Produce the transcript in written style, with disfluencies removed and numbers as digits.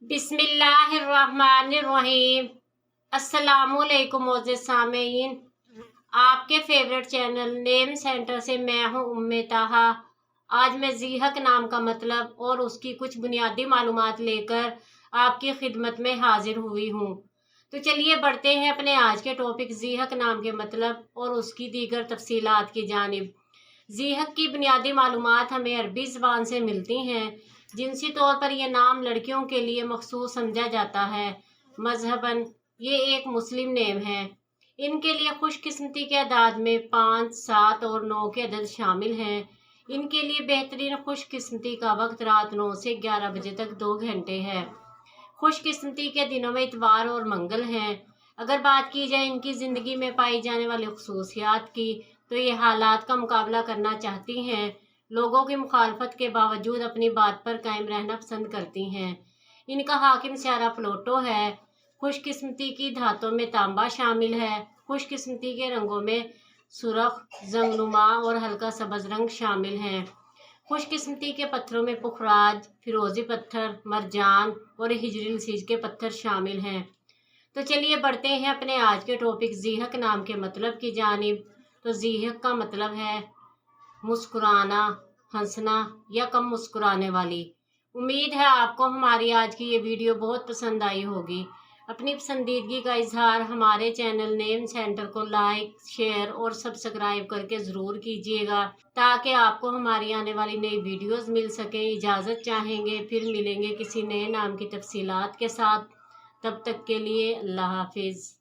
बिस्मिल्लाहिर्रहमानिर्रहीम। अस्सलामुअलैकुम मोअज़्ज़िज़ सामीन, आपके फेवरेट चैनल नेम सेंटर से मैं हूँ उम्मे ताहा। आज मैं ज़ीहक नाम का मतलब और उसकी कुछ बुनियादी मालूमात लेकर आपकी खिदमत में हाजिर हुई हूँ। तो चलिए बढ़ते हैं अपने आज के टॉपिक ज़ीहक नाम के मतलब और उसकी दीगर तफसीलात की जानिब। ज़ीहक की बुनियादी मालूमात हमें अरबी ज़बान से मिलती हैं। जिनसी तौर पर यह नाम लड़कियों के लिए मखसूस समझा जाता है। मजहबन ये एक मुस्लिम नेम है। इनके लिए खुशकिस्मती के अदाद में 5, 7 और 9 के अदद शामिल हैं। इनके लिए बेहतरीन खुशकिस्मती का वक्त रात 9 से 11 बजे तक 2 घंटे है। खुशकिस्मती के दिनों में इतवार और मंगल हैं। अगर बात की जाए इनकी ज़िंदगी में पाई जाने वाली खसूसियात की, तो ये हालात का मुकाबला करना चाहती हैं। लोगों की मुखालफत के बावजूद अपनी बात पर कायम रहना पसंद करती हैं। इनका हाकिम स्यारा प्लूटो है। खुशकिस्मती की धातों में तांबा शामिल है। खुशकिस्मती के रंगों में सुर्ख, जंगनुमा और हल्का सब्ज रंग शामिल हैं। खुशकिस्मती के पत्थरों में पुखराज, फिरोजी पत्थर, मरजान और हिजरिल सीज के पत्थर शामिल हैं। तो चलिए बढ़ते हैं अपने आज के टॉपिक ज़ीहक नाम के मतलब की जानिब। तो ज़ीहक का मतलब है मुस्कुराना, हंसना या कम मुस्कुराने वाली। उम्मीद है आपको हमारी आज की ये वीडियो बहुत पसंद आई होगी। अपनी पसंदीदगी का इजहार हमारे चैनल नेम सेंटर को लाइक, शेयर और सब्सक्राइब करके ज़रूर कीजिएगा, ताकि आपको हमारी आने वाली नई वीडियोस मिल सके। इजाज़त चाहेंगे, फिर मिलेंगे किसी नए नाम की तफसीलात के साथ। तब तक के लिए अल्लाह हाफिज़।